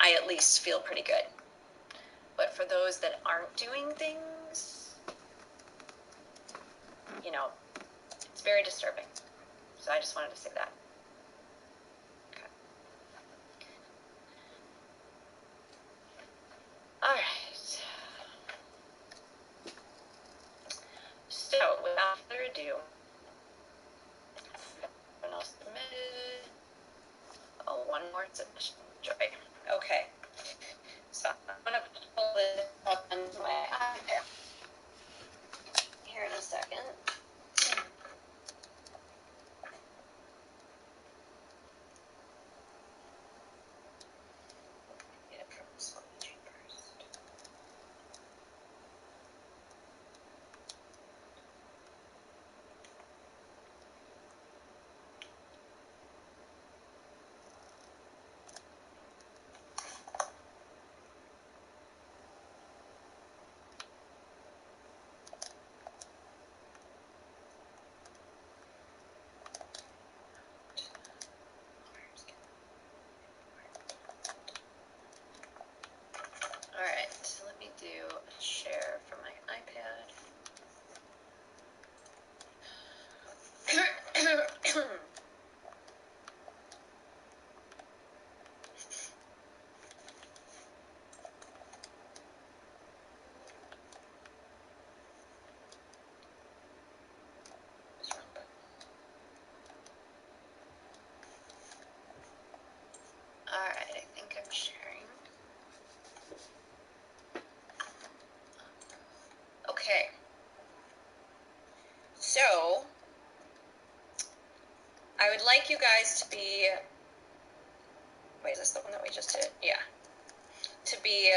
I at least feel pretty good. But for those that aren't doing things, you know, it's very disturbing. So I just wanted to say that. Okay. All right. So without further ado, everyone else submitted. Oh, one more submission. Joy. Okay. So I'm going to pull this up on my iPad here in a second. Get it from Smokey first. All right, let me do a share from my iPad. All right, I think I'm sharing. Okay. So, I would like you guys to be, wait, is this the one that we just did? Yeah. To be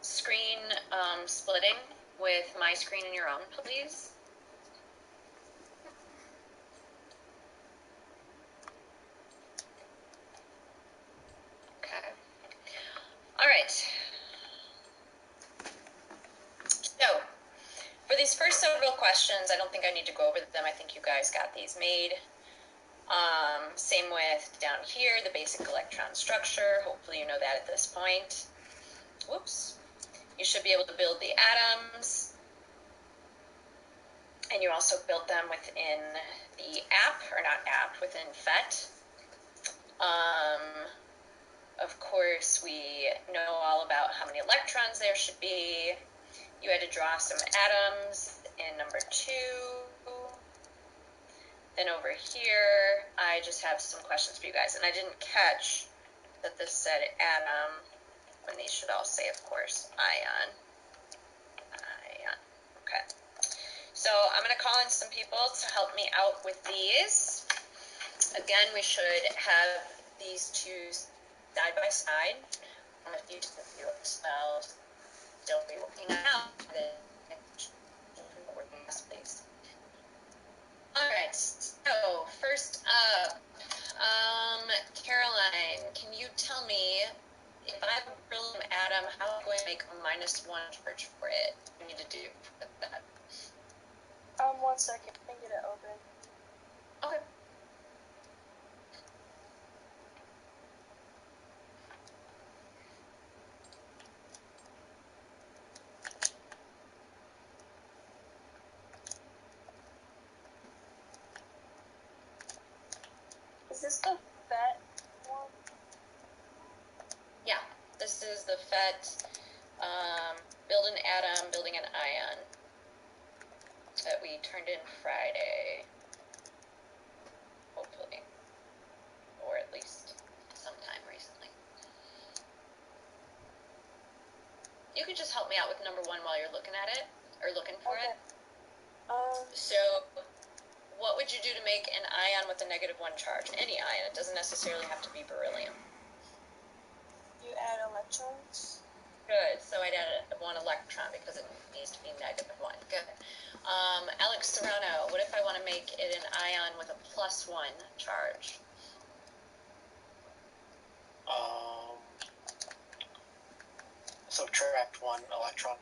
screen splitting with my screen and your own, please. Okay. All right. So, for these first several questions, I don't think I need to go over them. I think you guys got these made. Same with down here, the basic electron structure. Hopefully you know that at this point. Whoops. You should be able to build the atoms. And you also built them within the app, or not app, within PhET. Of course, we know all about how many electrons there should be. You had to draw some atoms in number 2. Then over here, I just have some questions for you guys. And I didn't catch that this said atom, when these should all say, of course, ion. Ion. Okay. So I'm going to call in some people to help me out with these. Again, we should have these two side by side. If you spell, don't be looking out. Please. All right, so first up, Caroline, can you tell me if I have a beryllium atom, how am I going to make a -1 charge for it? What do I need to do with that? 1 second, I can get it open. Okay. Is this the PhET one? Yeah, this is the PhET, build an atom, building an ion, that we turned in Friday, hopefully, or at least sometime recently. You can just help me out with number 1 while you're looking at it, or looking for it. So, what would you do to make an ion with a -1 charge? Any ion, it doesn't necessarily have to be beryllium. You add electrons? Good, so I'd add 1 electron because it needs to be -1. Good. Alex Serrano, what if I want to make it an ion with a +1 charge? Subtract 1 electron.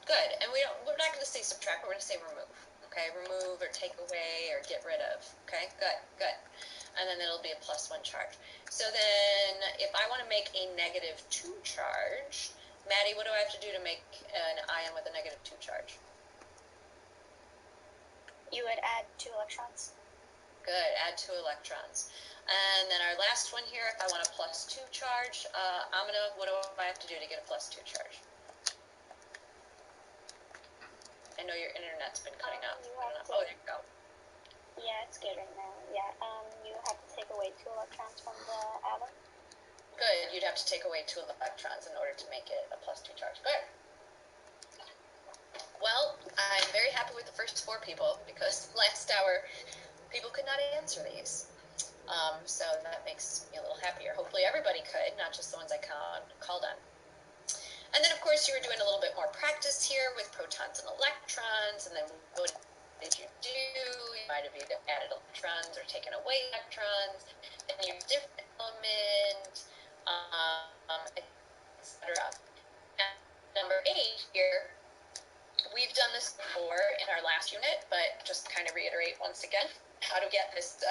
Good, and we're not going to say subtract, we're going to say remove. Okay, remove or take away or get rid of. Okay, good, good. and then it'll be a +1 charge. So then if I want to make a -2 charge, Maddie, what do I have to do to make an ion with a -2 charge? You would add 2 electrons. Good, add 2 electrons. And then our last one here, if I want a +2 charge, Amina, what do I have to do to get a +2 charge? I know your internet's been cutting out. Oh, there you go. Yeah, it's good right now. Yeah, you have to take away 2 electrons from the atom. Good, you'd have to take away 2 electrons in order to make it a +2 charge. Good. Well, I'm very happy with the first 4 people because last hour people could not answer these. So that makes me a little happier. Hopefully everybody could, not just the ones I called on. And then, of course, you were doing a little bit more practice here with protons and electrons, and then what did you do? You might have either added electrons or taken away electrons, and your different element, etc. Number 8 here, we've done this before in our last unit, but just kind of reiterate once again, how to get this,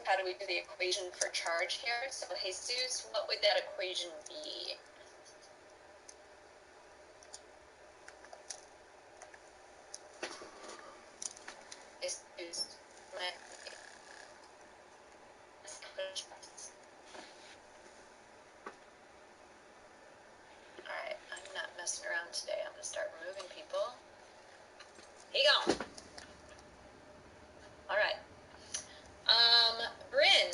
how do we do the equation for charge here? So, Jesus, what would that equation be? Alright, I'm not messing around today. I'm going to start removing people. Here you go. Alright. Bryn,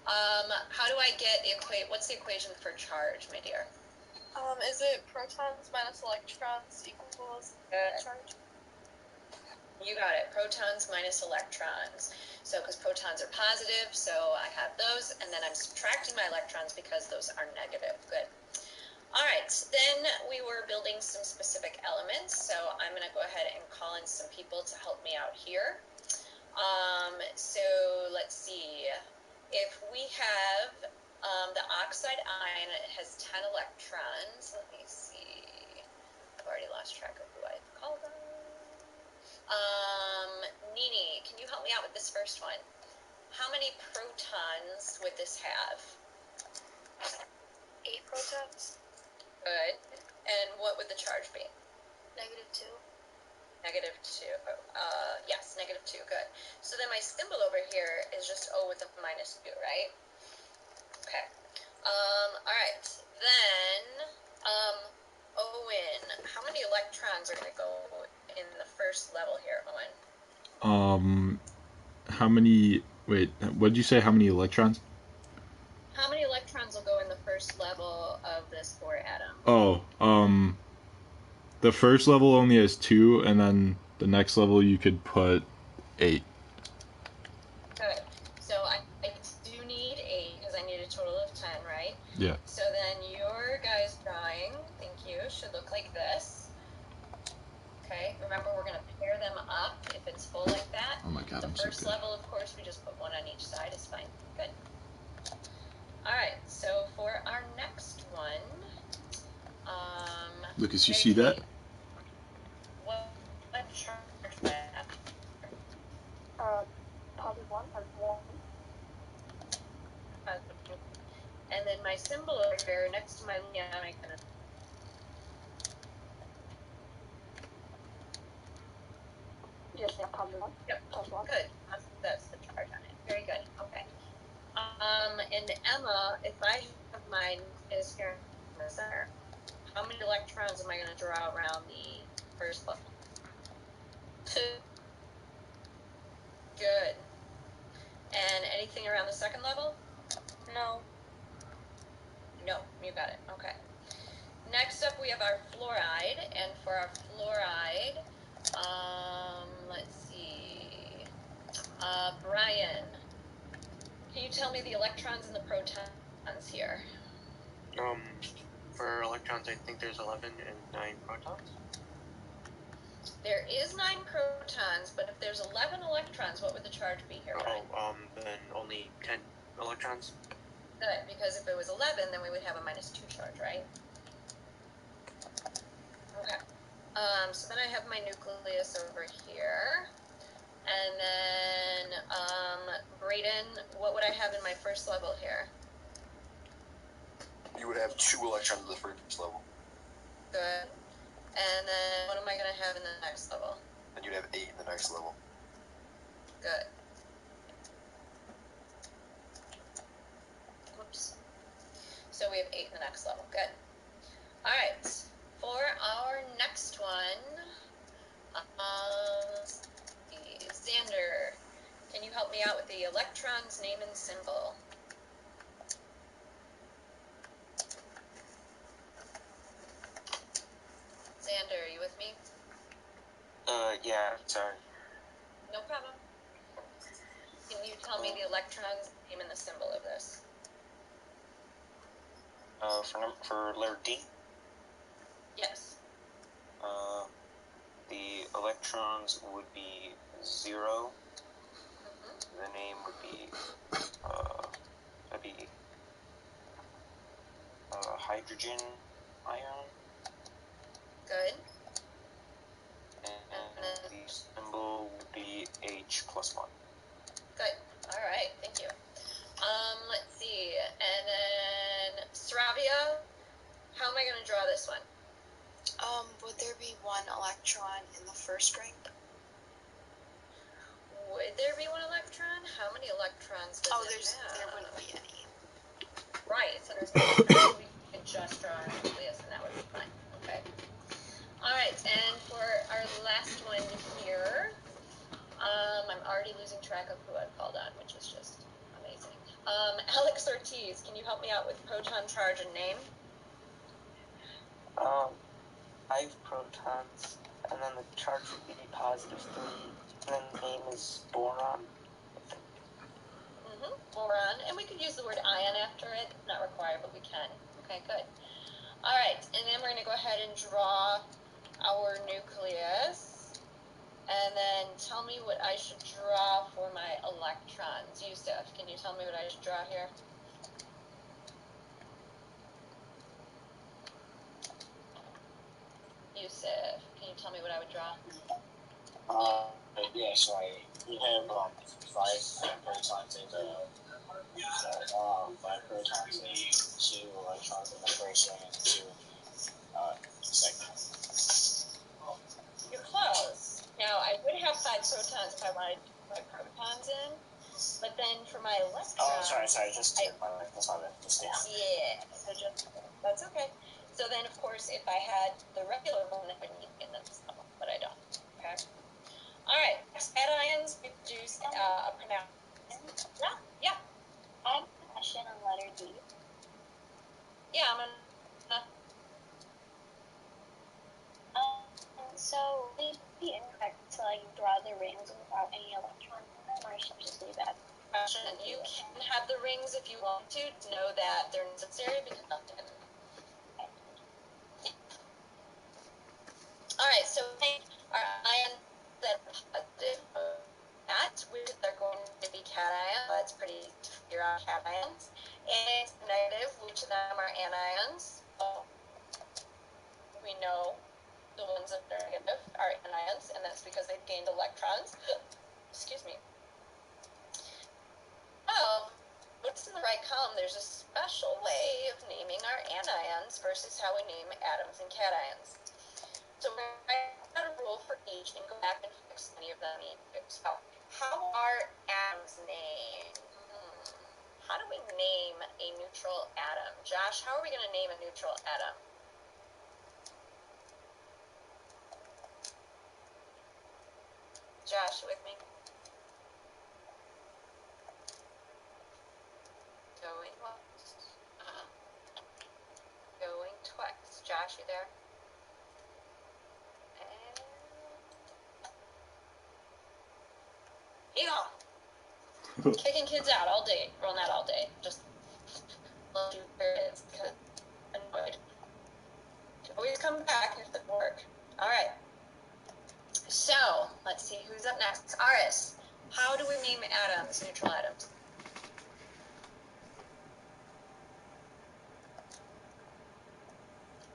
how do I get what's the equation for charge, my dear? Is it protons minus electrons equals charge? You got it. Protons minus electrons. So, because protons are positive, so I have those, and then I'm subtracting my electrons because those are negative. Good. All right, then we were building some specific elements, so I'm going to go ahead and call in some people to help me out here. So let's see. If we have the oxide ion, it has 10 electrons. Let me see. I've already lost track of who I've called on. Nini, can you help me out with this first one? How many protons would this have? 8 protons. Good. And what would the charge be? -2. -2. Yes, -2. Good. So then my symbol over here is just O with a -2, right? Okay. All right. Then, Owen, how many electrons are going to go in the first level here, Owen? How many? Wait, what did you say? How many electrons? How many electrons will go in the first level of this 4 atom? Oh, the first level only has 2, and then the next level you could put 8. Good. So I do need 8 because I need a total of 10, right? Yeah. So then your guy's drawing, thank you, should look like this. Okay, remember we're going to pair them up if it's full like that. Oh my god, I'm so good. The first level, of course, we just put 1 on each side is fine. Good. All right, so for our next one, Lucas, you see that? What charge would I have? Probably 1 or 1. And then my symbol over here next to my Leon, I'm going to Just say probably 1. Yep. +1. Good. That's the charge on it. Very good. Okay. And Emma, if I have my nucleus here in the center, how many electrons am I going to draw around the first level? 2. Good. And anything around the second level? No. No, you got it. Okay. Next up, we have our fluoride, and for our fluoride, let's see. Brian, can you tell me the electrons and the protons here? For electrons, I think there's 11 and 9 protons. There is 9 protons, but if there's 11 electrons, what would the charge be here, Brian? Then only 10 electrons. Good, because if it was 11, then we would have a -2 charge, right? Okay. So then I have my nucleus over here. And then, Brayden, what would I have in my first level here? You would have 2 electrons in the first level. Good. And then what am I going to have in the next level? And you'd have 8 in the next level. Good. Whoops. So we have 8 in the next level. Good. All right. For our next one, let's see. Xander, can you help me out with the electron's name and symbol? Xander, are you with me? Yeah, sorry. No problem. Can you tell me the electron's name and the symbol of this? For letter D, Yes. the electrons would be 0. Mm-hmm. The name would be, that'd be, hydrogen ion. Good. And the symbol would be H plus 1. Good. All right. Thank you. Let's see. And then Sravia, how am I going to draw this one? Would there be 1 electron in the first ring? Would there be 1 electron? How many electrons does it have? There wouldn't be any. Right. So there's no electrons. We could just draw a nucleus, and that would be fine. Okay. All right. And for our last one here, I'm already losing track of who I've called on, which is just amazing. Alex Ortiz, can you help me out with proton charge and name? 5 protons, and then the charge would be positive 3, and then the name is boron. Mm-hmm. Boron, and we could use the word ion after it. Not required, but we can. Okay, good. All right, and then we're going to go ahead and draw our nucleus. And then tell me what I should draw for my electrons. Yusuf, can you tell me what I should draw here? Yusuf, can you tell me what I would draw? Yeah, so you have 5 protons in the 5 protons and 2 electrons in the first ring and 2 second. You're close. Now, I would have 5 protons if I wanted to put my protons in, but then for my electrons... Oh, sorry, just that's my bad. Just, yeah. Yeah, so just, that's okay. So then, of course, if I had the regular one, I would need in this level, but I don't. Okay. All right. Cations, we produce a pronounced. Yeah. I have a question on letter D. Yeah, I'm gonna. So would it be incorrect to draw the rings without any electrons in them, or should I just leave that? Question. You can have the rings if you want to know that they're necessary because often. All right, so our ions that are positive, that which are going to be cations. That's pretty easy to figure out cations. And negative, which of them are anions. So we know the ones that are negative are anions, and that's because they've gained electrons. Excuse me. Oh, what's in the right column? There's a special way of naming our anions versus how we name atoms and cations. So we're going to write out a rule for each and go back and fix any of them need to fix. So how are atoms named? How do we name a neutral atom? Josh, how are we going to name a neutral atom? Josh, you with me? Going once. Going twice. Josh, you there? And... yeah. Kicking kids out all day. Well, not all day. Just let you where it is because I'm annoyed. Always come back if it doesn't work. All right. So, let's see who's up next. Aris, how do we name atoms, neutral atoms?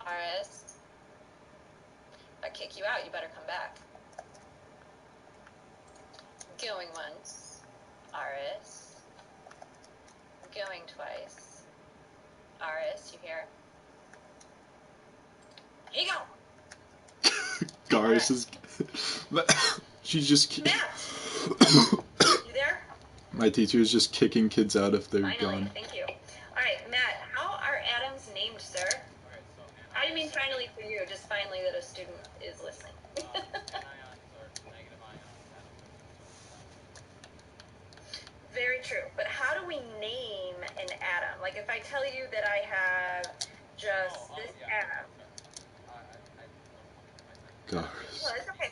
Aris, if I kick you out, you better come back. Going once. Aris. Going twice. Aris, you hear? Here you go! Garis is. She's just. Matt! You there? My teacher is just kicking kids out if they're Finally, gone. thank you. Alright, Matt, how are atoms named, sir? I mean finally for you, just finally that a student is listening. Very true. But how do we name an atom? Like if I tell you that I have just this atom. Garis. Well, it's okay.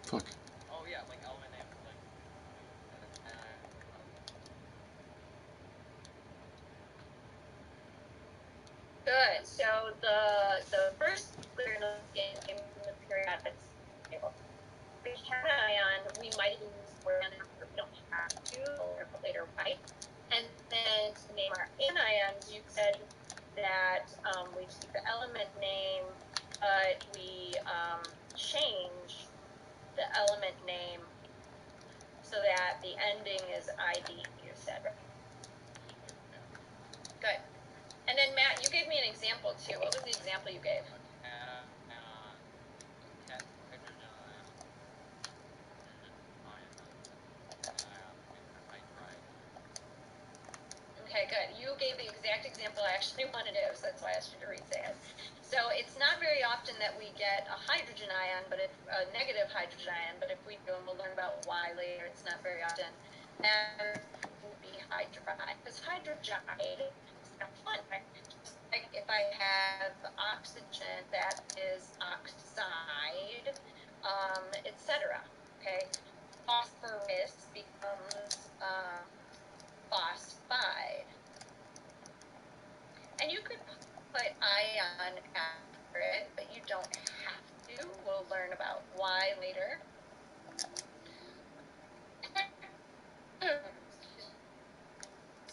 Fuck. Good. So the first we're going to look at in the periodic table. The cation, we might use more than we don't have to, or later, right? And then to name our anions, you said that we keep the element name, but we change the element name so that the ending is ID, you said, right? Good. And then Matt, you gave me an example too. What was the example you gave? Okay, good. You gave the exact example I actually wanted to, so that's why I asked you to re-say it. So it's not very often that we get a hydrogen ion, but if a negative hydrogen ion, but if we do, and we'll learn about why later, it's not very often, and would be hydride. Because hydride is not fun, right? Just like if I have oxygen, that is oxide, etc. Okay? Phosphorus becomes phosphide. And you could put ion after it, but you don't have to. We'll learn about why later.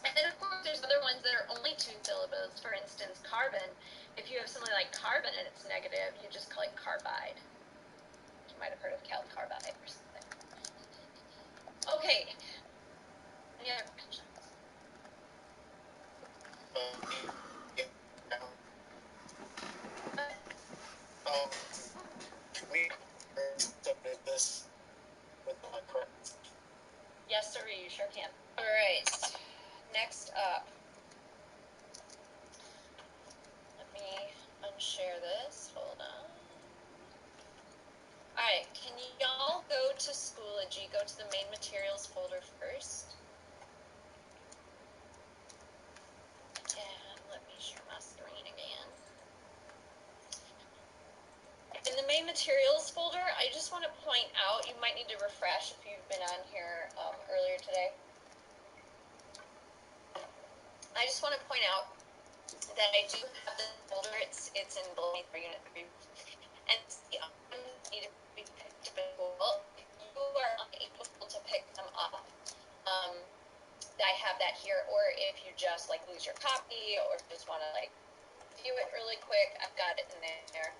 And then, of course, there's other ones that are only 2 syllables. For instance, carbon. If you have something like carbon and it's negative, you just call it carbide. You might have heard of cal carbide or something. Okay. Any other questions? Can we submit this with the correct? Yes, sir, you sure can. All right. Next up. Let me unshare this. Hold on. Alright, can y'all go to Schoology, go to the main materials folder first. And let me share my screen again. In the main materials folder, I just want to point out, you might need to refresh if you've been on here earlier today. I just want to point out that I do have the folder, it's in below for Unit 3. And the items need to be picked up at school. If you are unable to pick them up, I have that here, or if you just like lose your copy or just want to like view it really quick, I've got it in there.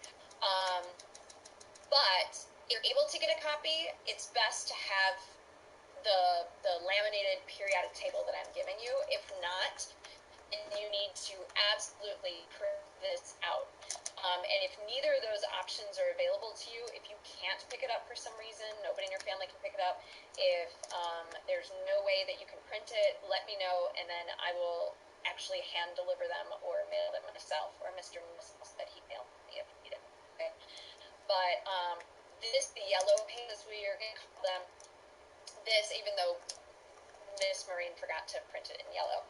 But if you're able to get a copy, it's best to have the laminated periodic table that I'm giving you. If not, then you need to absolutely print this out. And if neither of those options are available to you, if you can't pick it up for some reason, nobody in your family can pick it up, if there's no way that you can print it, let me know, and then I will actually hand deliver them or mail them myself, or Mr. Nussels that he mailed me if needed. Okay? But the yellow pages, we are going to call them this, even though Miss Marine forgot to print it in yellow.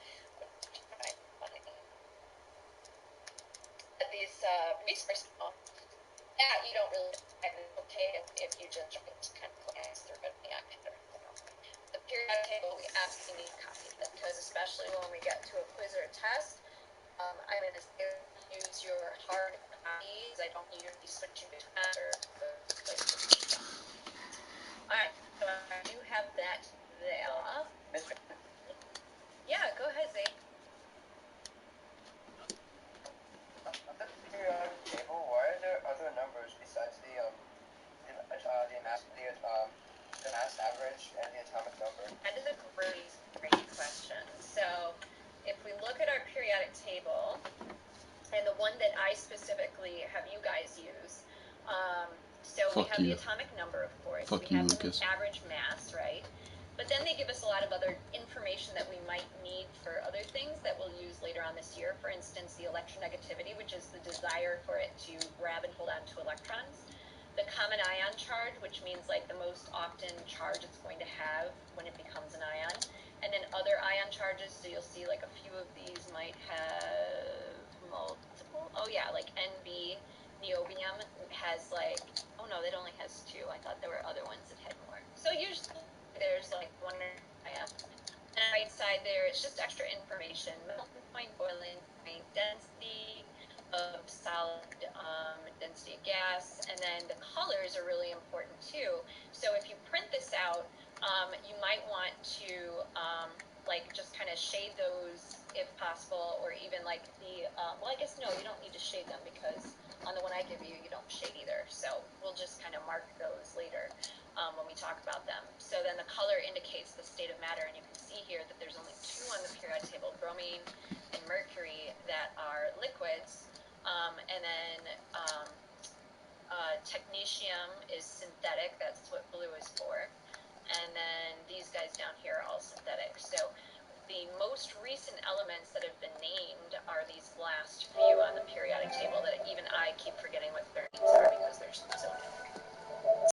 These resource that you don't really find it okay if you just kind of glance through it on the iPad or anything else. The periodic table, we absolutely need to copy it because especially when we get to a quiz or a test, I'm going to use your hard copies. I don't need you to be switching between that or Alright, so I do have that there. Yeah, go ahead, Zay. get the mass average and the atomic number? That is a great question. So if we look at our periodic table, and the one that I specifically have you guys use, so we Fuck have you. the atomic number, of course. Fuck we you, have Lucas. the average mass, right? But then they give us a lot of other information that we might need for other things that we'll use later on this year. For instance, the electronegativity, which is the desire for it to grab and hold on to electrons. The common ion charge, which means like the most often charge it's going to have when it becomes an ion. And then other ion charges, so you'll see like a few of these might have multiple. Oh yeah, like NB, niobium has like, oh no, that only has 2. I thought there were other ones that had more. So usually there's like 1 ion. On the right side there, it's just extra information: melting point, boiling point, density of solid, density of gas, and then the colors are really important too. So if you print this out, you might want to like just kind of shade those if possible, or even like the well, I guess no, you don't need to shade them because on the one I give you, you don't shade either. So we'll just kind of mark those later when we talk about them. So then the color indicates the state of matter, and you can see here that there's only 2 on the periodic table, bromine and mercury, that are liquids, and then technetium is synthetic. That's what blue is for. And then these guys down here are all synthetic. So the most recent elements that have been named are these last few on the periodic table that even I keep forgetting